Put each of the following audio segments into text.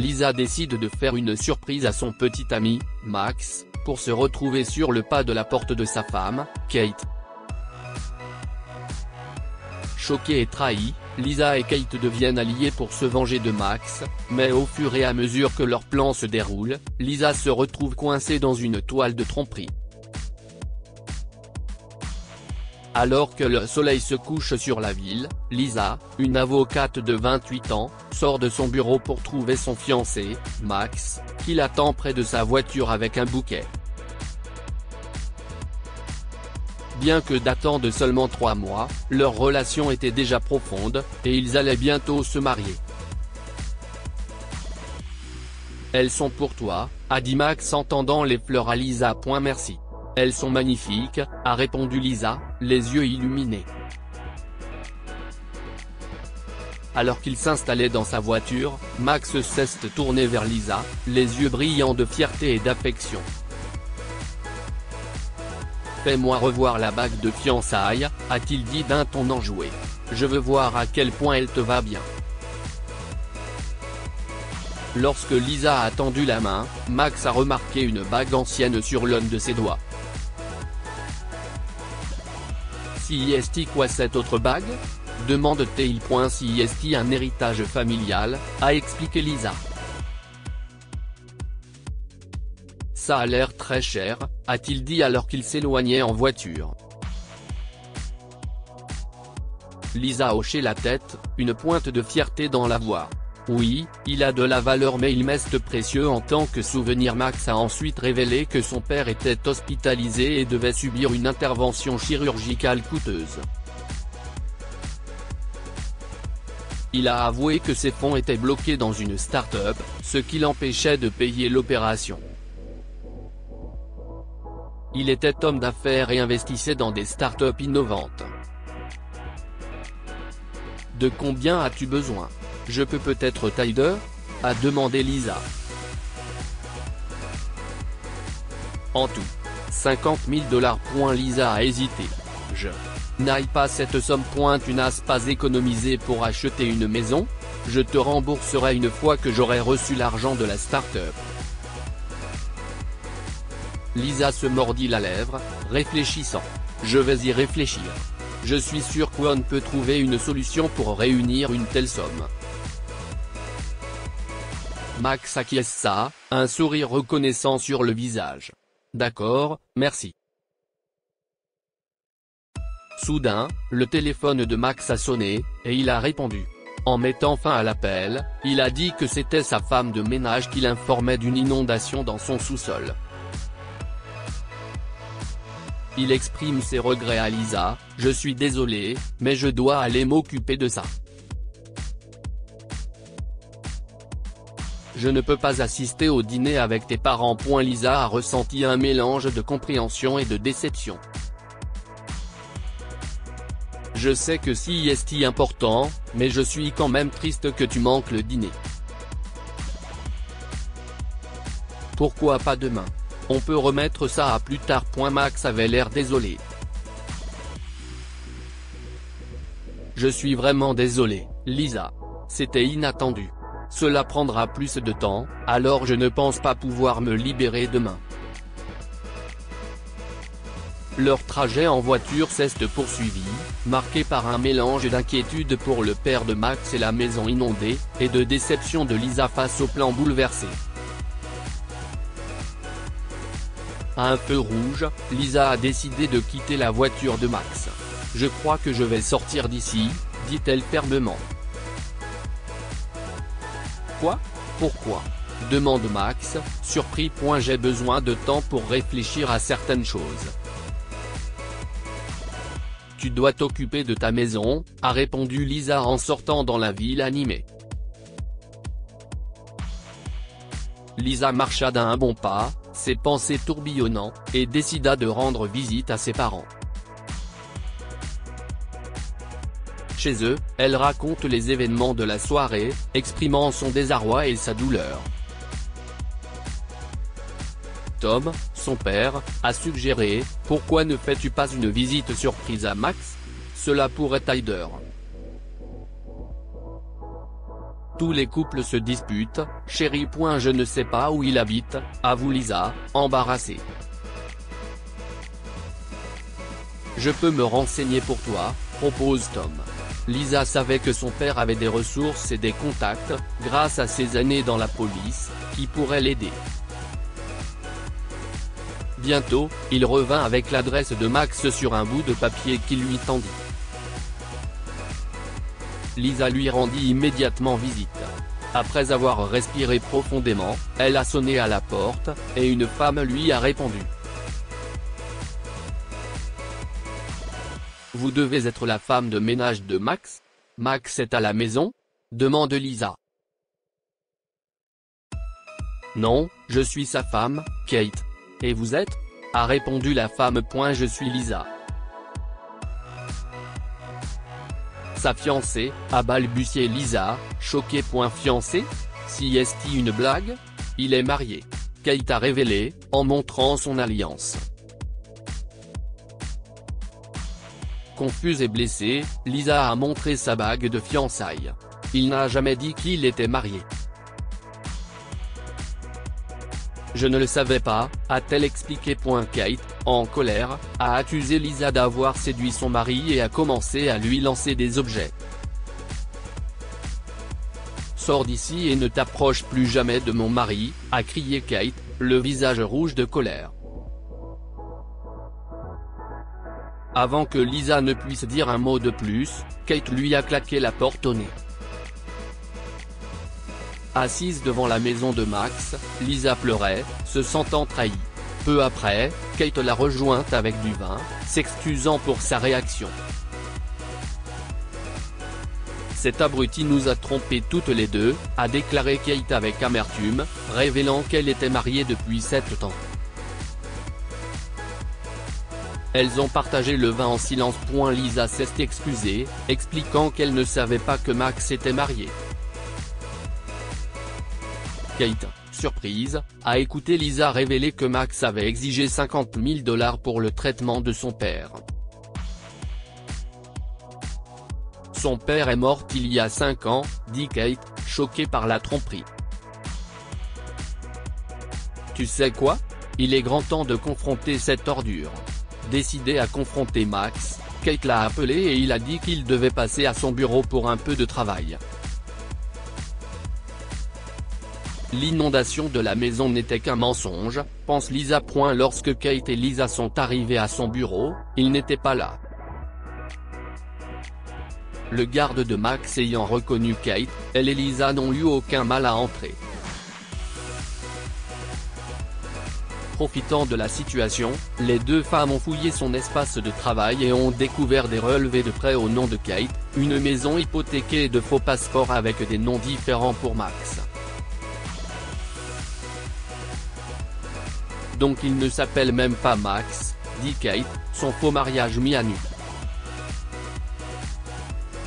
Lisa décide de faire une surprise à son petit ami, Max, pour se retrouver sur le pas de la porte de sa femme, Kate. Choquée et trahie, Lisa et Kate deviennent alliées pour se venger de Max, mais au fur et à mesure que leur plan se déroule, Lisa se retrouve coincée dans une toile de tromperie. Alors que le soleil se couche sur la ville, Lisa, une avocate de 28 ans, sort de son bureau pour trouver son fiancé, Max, qui l'attend près de sa voiture avec un bouquet. Bien que datant de seulement 3 mois, leur relation était déjà profonde, et ils allaient bientôt se marier. Elles sont pour toi, a dit Max en tendant les fleurs à Lisa. Merci. Elles sont magnifiques, a répondu Lisa, les yeux illuminés. Alors qu'il s'installait dans sa voiture, Max s'est tourné vers Lisa, les yeux brillants de fierté et d'affection. Fais-moi revoir la bague de fiançailles, a-t-il dit d'un ton enjoué. Je veux voir à quel point elle te va bien. Lorsque Lisa a tendu la main, Max a remarqué une bague ancienne sur l'un de ses doigts. Si est-il quoi cette autre bague ? Demande-t-il. Si est-il un héritage familial, a expliqué Lisa. Ça a l'air très cher, a-t-il dit alors qu'il s'éloignait en voiture. Lisa a hoché la tête, une pointe de fierté dans la voix. Oui, il a de la valeur mais il m'est précieux en tant que souvenir. Max a ensuite révélé que son père était hospitalisé et devait subir une intervention chirurgicale coûteuse. Il a avoué que ses fonds étaient bloqués dans une start-up, ce qui l'empêchait de payer l'opération. Il était homme d'affaires et investissait dans des start-up innovantes. De combien as-tu besoin ? Je peux peut-être t'aider ? A demandé Lisa. En tout. 50 000 $. Lisa a hésité. Je n'aille pas cette somme. Tu n'as pas économisé pour acheter une maison ? Je te rembourserai une fois que j'aurai reçu l'argent de la start-up. Lisa se mordit la lèvre, réfléchissant. Je vais y réfléchir. Je suis sûr qu'on peut trouver une solution pour réunir une telle somme. Max acquiesça, un sourire reconnaissant sur le visage. D'accord, merci. Soudain, le téléphone de Max a sonné, et il a répondu. En mettant fin à l'appel, il a dit que c'était sa femme de ménage qui l'informait d'une inondation dans son sous-sol. Il exprime ses regrets à Lisa, « Je suis désolé, mais je dois aller m'occuper de ça. Je ne peux pas assister au dîner avec tes parents. » Lisa a ressenti un mélange de compréhension et de déception. Je sais que si est important, mais je suis quand même triste que tu manques le dîner. Pourquoi pas demain ? On peut remettre ça à plus tard. Max avait l'air désolé. Je suis vraiment désolé, Lisa. C'était inattendu. Cela prendra plus de temps, alors je ne pense pas pouvoir me libérer demain. Leur trajet en voiture s'est poursuivi, marqué par un mélange d'inquiétude pour le père de Max et la maison inondée, et de déception de Lisa face au plan bouleversé. À un feu rouge, Lisa a décidé de quitter la voiture de Max. « Je crois que je vais sortir d'ici », dit-elle fermement. « Quoi ? Pourquoi ? » demande Max, surpris. « J'ai besoin de temps pour réfléchir à certaines choses. » « Tu dois t'occuper de ta maison », a répondu Lisa en sortant dans la ville animée. Lisa marcha d'un bon pas, ses pensées tourbillonnant, et décida de rendre visite à ses parents. Chez eux, elle raconte les événements de la soirée, exprimant son désarroi et sa douleur. Tom, son père, a suggéré « Pourquoi ne fais-tu pas une visite surprise à Max ? Cela pourrait t'aider. » Tous les couples se disputent, chérie. Je ne sais pas où il habite, avoue Lisa, embarrassée. Je peux me renseigner pour toi, propose Tom. Lisa savait que son père avait des ressources et des contacts, grâce à ses années dans la police, qui pourraient l'aider. Bientôt, il revint avec l'adresse de Max sur un bout de papier qu'il lui tendit. Lisa lui rendit immédiatement visite. Après avoir respiré profondément, elle a sonné à la porte, et une femme lui a répondu. « Vous devez être la femme de ménage de Max ? Max est à la maison ? » demande Lisa. « Non, je suis sa femme, Kate. Et vous êtes ? » a répondu la femme. « Je suis Lisa. » Sa fiancée, a balbutié Lisa, choquée. « Fiancée ? Si est-ce une blague ? Il est marié. » Kate a révélé, en montrant son alliance. Confuse et blessée, Lisa a montré sa bague de fiançailles. Il n'a jamais dit qu'il était marié. « Je ne le savais pas », a-t-elle expliqué. Kate, en colère, a accusé Lisa d'avoir séduit son mari et a commencé à lui lancer des objets. « Sors d'ici et ne t'approche plus jamais de mon mari », a crié Kate, le visage rouge de colère. Avant que Lisa ne puisse dire un mot de plus, Kate lui a claqué la porte au nez. Assise devant la maison de Max, Lisa pleurait, se sentant trahie. Peu après, Kate l'a rejointe avec du vin, s'excusant pour sa réaction. « Cet abruti nous a trompés toutes les deux », a déclaré Kate avec amertume, révélant qu'elle était mariée depuis 7 ans. Elles ont partagé le vin en silence. Lisa s'est excusée, expliquant qu'elle ne savait pas que Max était marié. Kate, surprise, a écouté Lisa révéler que Max avait exigé 50 000 $ pour le traitement de son père. « Son père est mort il y a 5 ans, dit Kate, choquée par la tromperie. « Tu sais quoi ? Il est grand temps de confronter cette ordure. » Décidée à confronter Max, Kate l'a appelé et il a dit qu'il devait passer à son bureau pour un peu de travail. L'inondation de la maison n'était qu'un mensonge, pense Lisa. Lorsque Kate et Lisa sont arrivés à son bureau, il n'était pas là. Le garde de Max ayant reconnu Kate, elle et Lisa n'ont eu aucun mal à entrer. Profitant de la situation, les deux femmes ont fouillé son espace de travail et ont découvert des relevés de prêts au nom de Kate, une maison hypothéquée et de faux passeports avec des noms différents pour Max. Donc il ne s'appelle même pas Max, dit Kate, son faux mariage mis à nu.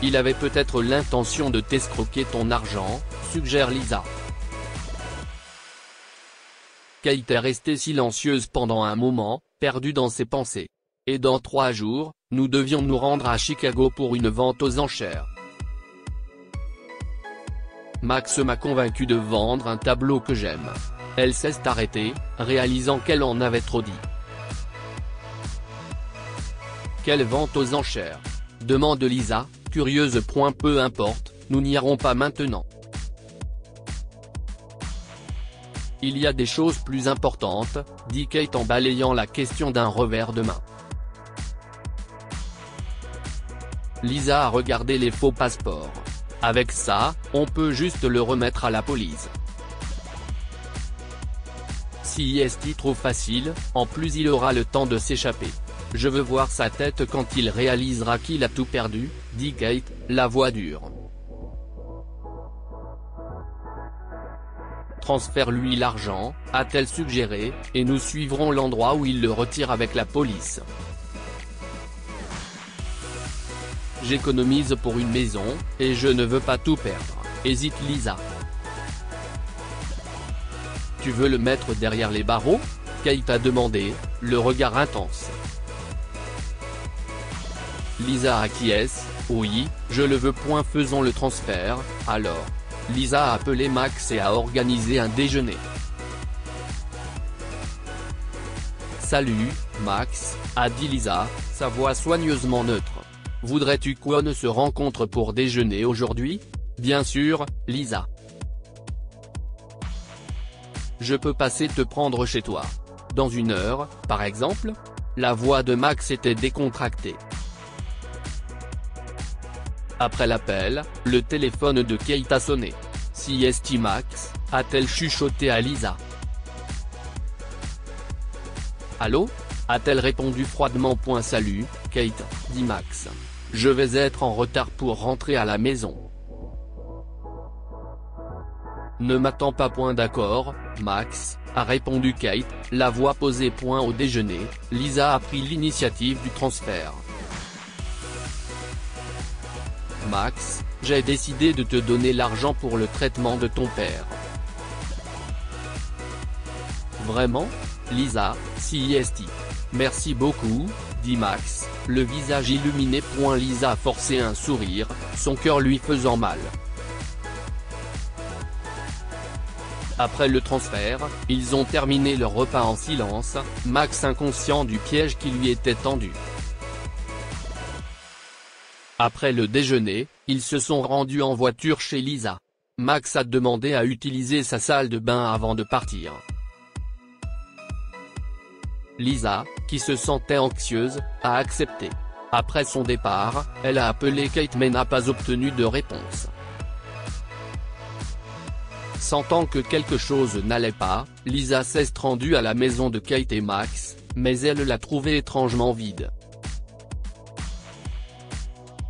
Il avait peut-être l'intention de t'escroquer ton argent, suggère Lisa. Kate est restée silencieuse pendant un moment, perdue dans ses pensées. Et dans 3 jours, nous devions nous rendre à Chicago pour une vente aux enchères. Max m'a convaincu de vendre un tableau que j'aime. Elle s'est arrêtée, réalisant qu'elle en avait trop dit. Quelle vente aux enchères ? Demande Lisa, curieuse. Peu importe, nous n'irons pas maintenant. Il y a des choses plus importantes, dit Kate en balayant la question d'un revers de main. Lisa a regardé les faux passeports. Avec ça, on peut juste le remettre à la police. Si est trop facile, en plus il aura le temps de s'échapper. Je veux voir sa tête quand il réalisera qu'il a tout perdu, dit Kate, la voix dure. Transfère-lui l'argent, a-t-elle suggéré, et nous suivrons l'endroit où il le retire avec la police. J'économise pour une maison, et je ne veux pas tout perdre, hésite Lisa. Tu veux le mettre derrière les barreaux ? Kate a demandé, le regard intense. Lisa acquiesce, oui, je le veux. Faisons le transfert, alors. Lisa a appelé Max et a organisé un déjeuner. Salut, Max, a dit Lisa, sa voix soigneusement neutre. Voudrais-tu qu'on se rencontre pour déjeuner aujourd'hui? Bien sûr, Lisa. Je peux passer te prendre chez toi. Dans 1 heure, par exemple? La voix de Max était décontractée. Après l'appel, le téléphone de Kate a sonné. CST Max, a-t-elle chuchoté à Lisa. Allô? A-t-elle répondu froidement. Salut, Kate, dit Max. Je vais être en retard pour rentrer à la maison. Ne m'attends pas. D'accord, Max, a répondu Kate, la voix posée. Au déjeuner, Lisa a pris l'initiative du transfert. Max, j'ai décidé de te donner l'argent pour le traitement de ton père. Vraiment? Lisa, CST. Merci beaucoup, dit Max, le visage illuminé. Lisa a forcé un sourire, son cœur lui faisant mal. Après le transfert, ils ont terminé leur repas en silence, Max inconscient du piège qui lui était tendu. Après le déjeuner, ils se sont rendus en voiture chez Lisa. Max a demandé à utiliser sa salle de bain avant de partir. Lisa, qui se sentait anxieuse, a accepté. Après son départ, elle a appelé Kate mais n'a pas obtenu de réponse. Sentant que quelque chose n'allait pas, Lisa s'est rendue à la maison de Kate et Max, mais elle l'a trouvée étrangement vide.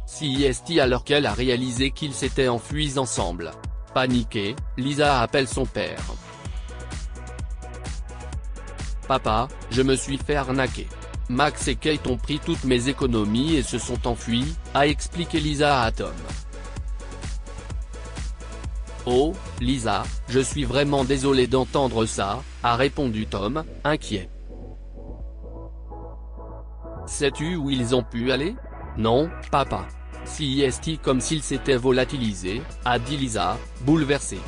CST alors qu'elle a réalisé qu'ils s'étaient enfuis ensemble. Paniquée, Lisa appelle son père. Papa, je me suis fait arnaquer. Max et Kate ont pris toutes mes économies et se sont enfuis, a expliqué Lisa à Tom. Oh, Lisa, je suis vraiment désolé d'entendre ça, a répondu Tom, inquiet. Sais-tu où ils ont pu aller? Non, papa. CST comme s'il s'était volatilisé, a dit Lisa, bouleversée.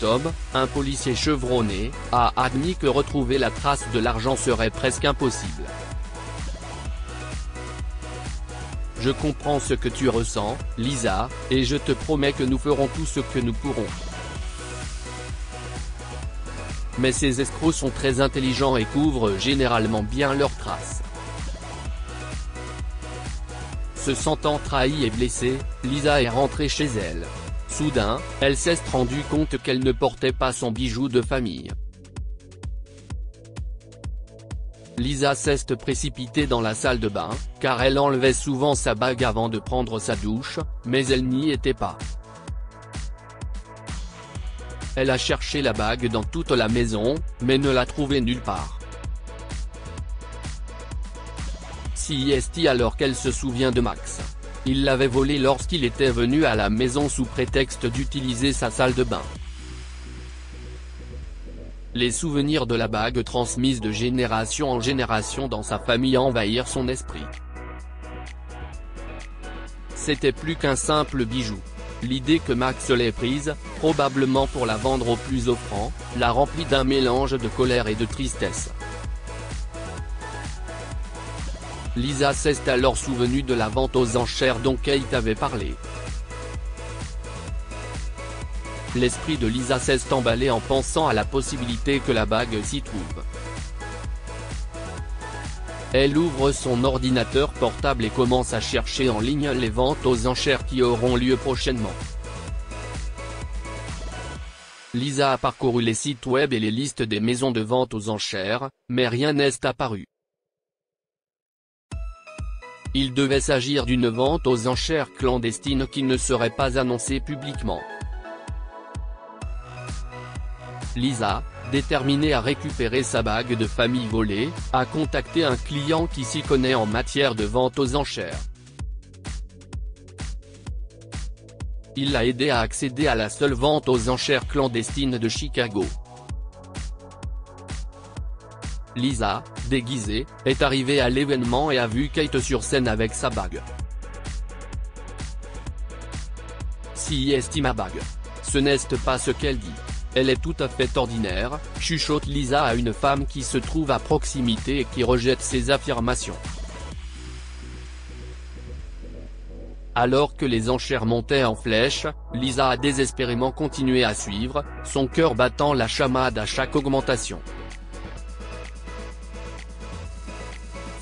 Tom, un policier chevronné, a admis que retrouver la trace de l'argent serait presque impossible. Je comprends ce que tu ressens, Lisa, et je te promets que nous ferons tout ce que nous pourrons. Mais ces escrocs sont très intelligents et couvrent généralement bien leurs traces. Se sentant trahie et blessée, Lisa est rentrée chez elle. Soudain, elle s'est rendue compte qu'elle ne portait pas son bijou de famille. Lisa s'est précipitée dans la salle de bain, car elle enlevait souvent sa bague avant de prendre sa douche, mais elle n'y était pas. Elle a cherché la bague dans toute la maison, mais ne l'a trouvée nulle part. CST alors qu'elle se souvient de Max. Il l'avait volée lorsqu'il était venu à la maison sous prétexte d'utiliser sa salle de bain. Les souvenirs de la bague transmise de génération en génération dans sa famille envahirent son esprit. C'était plus qu'un simple bijou. L'idée que Max l'ait prise, probablement pour la vendre au plus offrant, l'a remplie d'un mélange de colère et de tristesse. Lisa s'est alors souvenue de la vente aux enchères dont Kate avait parlé. L'esprit de Lisa s'est emballé en pensant à la possibilité que la bague s'y trouve. Elle ouvre son ordinateur portable et commence à chercher en ligne les ventes aux enchères qui auront lieu prochainement. Lisa a parcouru les sites web et les listes des maisons de vente aux enchères, mais rien n'est apparu. Il devait s'agir d'une vente aux enchères clandestine qui ne serait pas annoncée publiquement. Lisa, déterminée à récupérer sa bague de famille volée, a contacté un client qui s'y connaît en matière de vente aux enchères. Il l'a aidé à accéder à la seule vente aux enchères clandestine de Chicago. Lisa, déguisée, est arrivée à l'événement et a vu Kate sur scène avec sa bague. aussi estime ma bague. Ce n'est pas ce qu'elle dit. Elle est tout à fait ordinaire, chuchote Lisa à une femme qui se trouve à proximité et qui rejette ses affirmations. Alors que les enchères montaient en flèche, Lisa a désespérément continué à suivre, son cœur battant la chamade à chaque augmentation.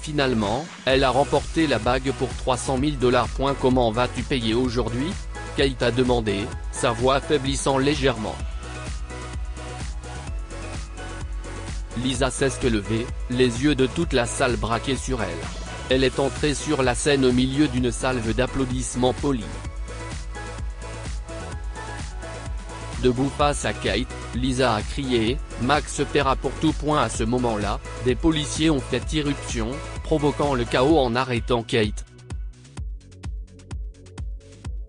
Finalement, elle a remporté la bague pour 300 000 $. Comment vas-tu payer aujourd'hui ? Kate a demandé, sa voix affaiblissant légèrement. Lisa s'est levée, les yeux de toute la salle braqués sur elle. Elle est entrée sur la scène au milieu d'une salve d'applaudissements polis. Debout face à Kate, Lisa a crié « Max paiera pour tout ». À ce moment-là, des policiers ont fait irruption, provoquant le chaos en arrêtant Kate.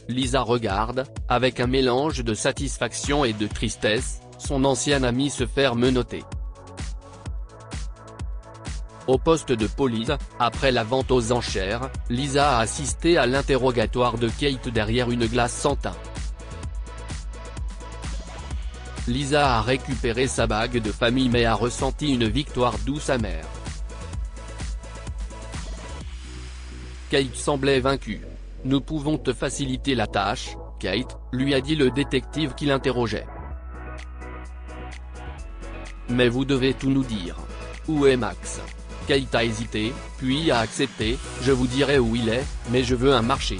Lisa regarde, avec un mélange de satisfaction et de tristesse, son ancien ami se faire menotter. Au poste de police, après la vente aux enchères, Lisa a assisté à l'interrogatoire de Kate derrière une glace sans teint. Lisa a récupéré sa bague de famille mais a ressenti une victoire douce amère. Kate semblait vaincue. « Nous pouvons te faciliter la tâche, Kate », lui a dit le détective qui l'interrogeait. « Mais vous devez tout nous dire. Où est Max ?» Kate a hésité, puis a accepté, « Je vous dirai où il est, mais je veux un marché. »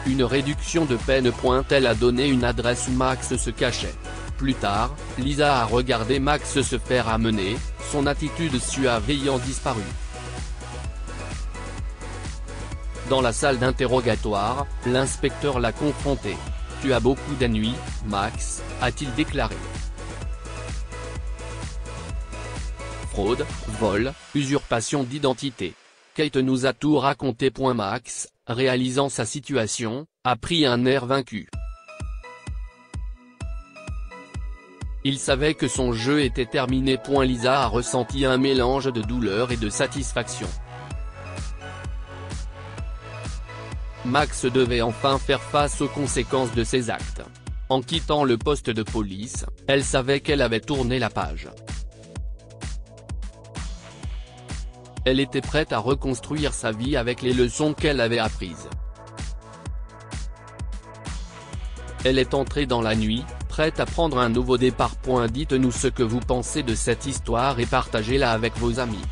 Une réduction de peine. Elle a donné une adresse où Max se cachait. Plus tard, Lisa a regardé Max se faire amener, son attitude suave ayant disparu. Dans la salle d'interrogatoire, l'inspecteur l'a confronté. « Tu as beaucoup d'ennuis, Max », a-t-il déclaré. Fraude, vol, usurpation d'identité. Kate nous a tout raconté. Max, réalisant sa situation, a pris un air vaincu. Il savait que son jeu était terminé. Lisa a ressenti un mélange de douleur et de satisfaction. Max devait enfin faire face aux conséquences de ses actes. En quittant le poste de police, elle savait qu'elle avait tourné la page. Elle était prête à reconstruire sa vie avec les leçons qu'elle avait apprises. Elle est entrée dans la nuit, prête à prendre un nouveau départ. Dites-nous ce que vous pensez de cette histoire et partagez-la avec vos amis.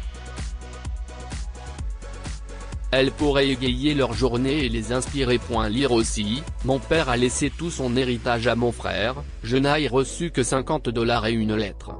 Elle pourrait égayer leur journée et les inspirer. Lire aussi, mon père a laissé tout son héritage à mon frère, je n'ai reçu que 50 $ et une lettre.